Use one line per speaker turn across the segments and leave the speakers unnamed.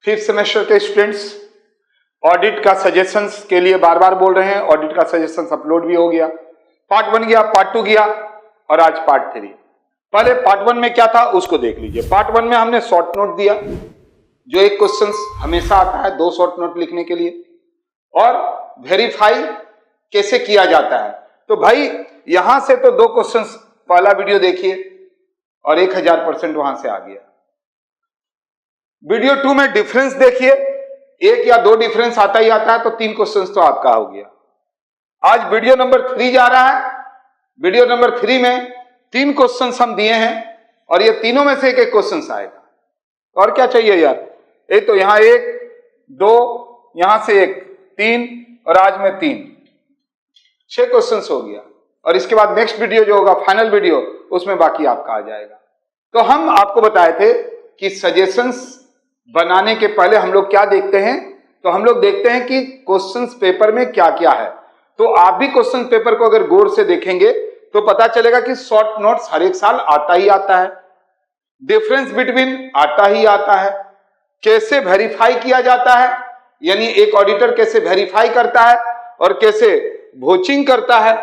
Fifth semester के students, audit का suggestions के लिए बार बार बोल रहे हैं। ऑडिट का सजेशंस अपलोड भी हो गया, पार्ट 1 गया, पार्ट 2 गया और आज पार्ट 3। पहले पार्ट 1 में क्या था उसको देख लीजिए। पार्ट 1 में हमने शॉर्ट नोट दिया, जो एक क्वेश्चन हमेशा आता है 2 शॉर्ट नोट लिखने के लिए, और वेरीफाई कैसे किया जाता है। तो भाई यहां से तो 2 क्वेश्चंस पहला वीडियो देखिए और 1000% वहां से आ गया। वीडियो 2 में डिफरेंस देखिए, 1 या 2 डिफरेंस आता ही आता है, तो 3 क्वेश्चंस तो आपका हो गया। आज वीडियो नंबर 3 जा रहा है। वीडियो नंबर 3 में 3 क्वेश्चंस हम दिए हैं और ये तीनों में से एक क्वेश्चन आएगा। और क्या चाहिए यार, एक तो यहां 1 2, यहां से 1 3 और आज में 3, 6 क्वेश्चंस हो गया। और इसके बाद नेक्स्ट वीडियो जो होगा फाइनल वीडियो, उसमें बाकी आपका आ जाएगा। तो हम आपको बताए थे कि सजेशंस बनाने के पहले हम लोग क्या देखते हैं, तो हम लोग देखते हैं कि क्वेश्चंस पेपर में क्या क्या है। तो आप भी क्वेश्चन पेपर को अगर गौर से देखेंगे तो पता चलेगा कि शॉर्ट नोट्स हर एक साल आता ही आता है, डिफरेंस बिटवीन आता ही आता है, कैसे वेरीफाई किया जाता है, यानी एक ऑडिटर कैसे वेरीफाई करता है और कैसे वोचिंग करता है,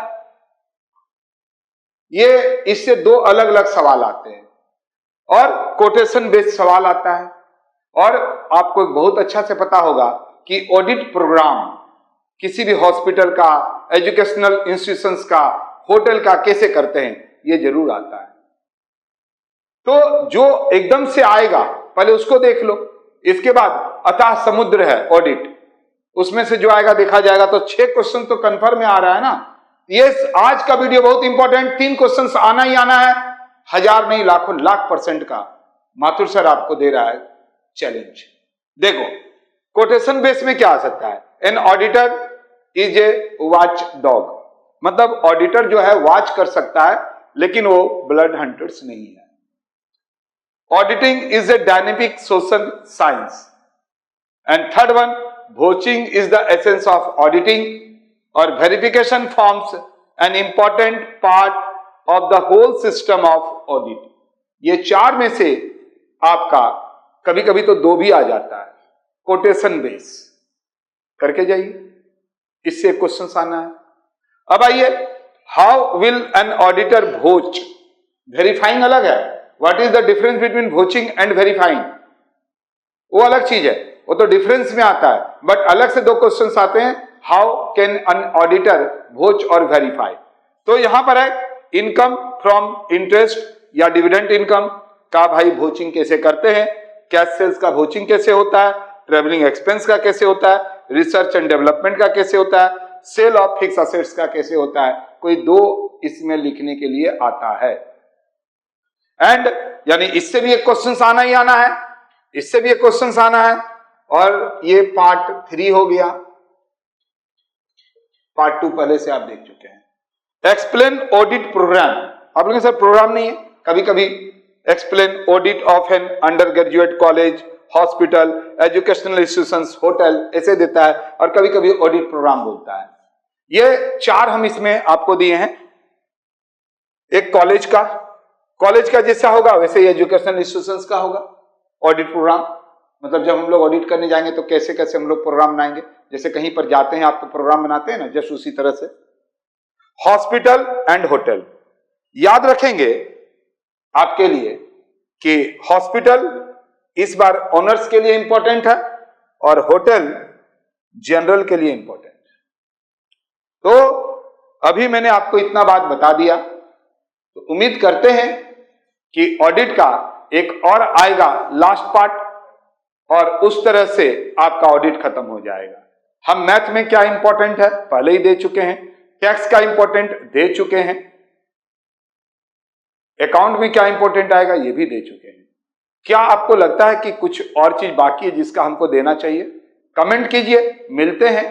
ये इससे 2 अलग अलग सवाल आते हैं। और कोटेशन बेस्ड सवाल आता है। और आपको बहुत अच्छा से पता होगा कि ऑडिट प्रोग्राम किसी भी हॉस्पिटल का, एजुकेशनल इंस्टीट्यूशंस का, होटल का कैसे करते हैं, ये जरूर आता है। तो जो एकदम से आएगा पहले उसको देख लो, इसके बाद अथाह समुद्र है ऑडिट, उसमें से जो आएगा देखा जाएगा। तो 6 क्वेश्चन तो कंफर्म में आ रहा है ना। ये आज का वीडियो बहुत इंपॉर्टेंट, 3 क्वेश्चन आना ही आना है, 1000 नहीं लाखों लाख % का माथुर सर आपको दे रहा है चैलेंज। देखो कोटेशन बेस में क्या आ सकता है, an auditor is a watch dog, मतलब ऑडिटर जो है वॉच कर सकता है लेकिन वो ब्लड हंटर्स नहीं है। Auditing is a dynamic social science. And third one, vouching is the essence of auditing, और verification forms an important part of the whole system of audit. ये 4 में से आपका कभी कभी तो 2 भी आ जाता है। कोटेशन बेस करके जाइए, इससे क्वेश्चन आना है। अब आइए, how will an auditor vouch, verifying अलग है। What is the difference between vouching and verifying, वो अलग चीज है, वो तो डिफरेंस में आता है। बट अलग से 2 क्वेश्चंस आते हैं, हाउ कैन एन ऑडिटर वोच और वेरीफाई। तो यहां पर है इनकम फ्रॉम इंटरेस्ट या डिविडेंड इनकम का भाई वोचिंग कैसे करते हैं, कैश सेल्स का वोचिंग कैसे होता है, ट्रेवलिंग एक्सपेंस का कैसे होता है, रिसर्च एंड डेवलपमेंट का कैसे होता है, सेल ऑफ फिक्स असेट्स का कैसे होता है। कोई 2 इसमें लिखने के लिए आता है। एंड यानी इससे भी एक क्वेश्चन आना ही आना है, इससे भी एक क्वेश्चन आना है। और ये पार्ट 3 हो गया, पार्ट 2 पहले से आप देख चुके हैं। एक्सप्लेन ऑडिट प्रोग्राम, आप लोगों सर प्रोग्राम नहीं है, कभी कभी explain audit of an undergraduate college, hospital, educational institutions, hotel ऐसे देता है, और कभी कभी ऑडिट प्रोग्राम बोलता है। ये 4 हम इसमें आपको दिए हैं। एक कॉलेज का जैसा होगा वैसे ही एजुकेशनल इंस्टीट्यूशंस का होगा ऑडिट प्रोग्राम। मतलब जब हम लोग ऑडिट करने जाएंगे तो कैसे कैसे हम लोग प्रोग्राम बनाएंगे, जैसे कहीं पर जाते हैं आप तो प्रोग्राम बनाते हैं ना, जस्ट उसी तरह से। हॉस्पिटल एंड होटल, याद रखेंगे आपके लिए कि हॉस्पिटल इस बार ऑनर्स के लिए इंपॉर्टेंट है और होटल जनरल के लिए इंपॉर्टेंट है। तो अभी मैंने आपको इतना बात बता दिया, तो उम्मीद करते हैं कि ऑडिट का एक और आएगा लास्ट पार्ट, और उस तरह से आपका ऑडिट खत्म हो जाएगा। हम मैथ में क्या इंपॉर्टेंट है पहले ही दे चुके हैं, टैक्स का इंपॉर्टेंट दे चुके हैं, अकाउंट में क्या इंपॉर्टेंट आएगा ये भी दे चुके हैं। क्या आपको लगता है कि कुछ और चीज बाकी है जिसका हमको देना चाहिए? कमेंट कीजिए, मिलते हैं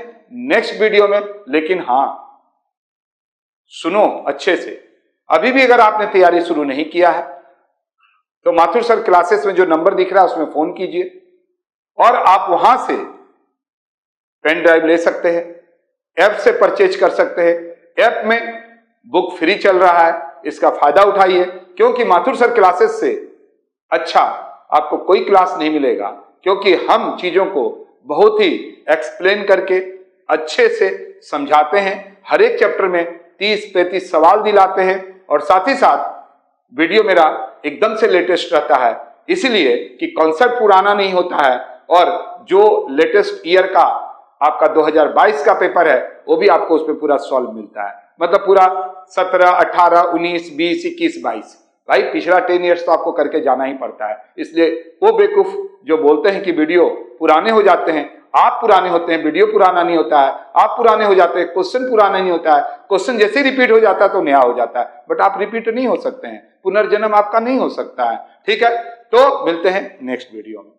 नेक्स्ट वीडियो में। लेकिन हां, सुनो अच्छे से, अभी भी अगर आपने तैयारी शुरू नहीं किया है तो माथुर सर क्लासेस में जो नंबर दिख रहा है उसमें फोन कीजिए, और आप वहां से पेन ड्राइव ले सकते हैं, ऐप से परचेज कर सकते हैं। ऐप में बुक फ्री चल रहा है, इसका फायदा उठाइए, क्योंकि माथुर सर क्लासेस से अच्छा आपको कोई क्लास नहीं मिलेगा, क्योंकि हम चीजों को बहुत ही एक्सप्लेन करके अच्छे से समझाते हैं। हर एक चैप्टर में 30-35 सवाल दिलाते हैं और साथ ही साथ वीडियो मेरा एकदम से लेटेस्ट रहता है, इसलिए कि कॉन्सेप्ट पुराना नहीं होता है और जो लेटेस्ट ईयर का आपका 2022 का पेपर है वो भी आपको उसमें पूरा सॉल्व मिलता है। मतलब पूरा 17, 18, 19, 20, 21, 22। भाई पिछला 10 ईयर्स तो आपको करके जाना ही पड़ता है। इसलिए वो बेवकूफ जो बोलते हैं कि वीडियो पुराने हो जाते हैं, आप पुराने होते हैं, वीडियो पुराना नहीं होता है। आप पुराने हो जाते हैं, क्वेश्चन पुराना नहीं होता है। क्वेश्चन जैसे ही रिपीट हो जाता है तो नया हो जाता है, बट आप रिपीट नहीं हो सकते हैं, पुनर्जन्म आपका नहीं हो सकता है। ठीक है, तो मिलते हैं नेक्स्ट वीडियो में।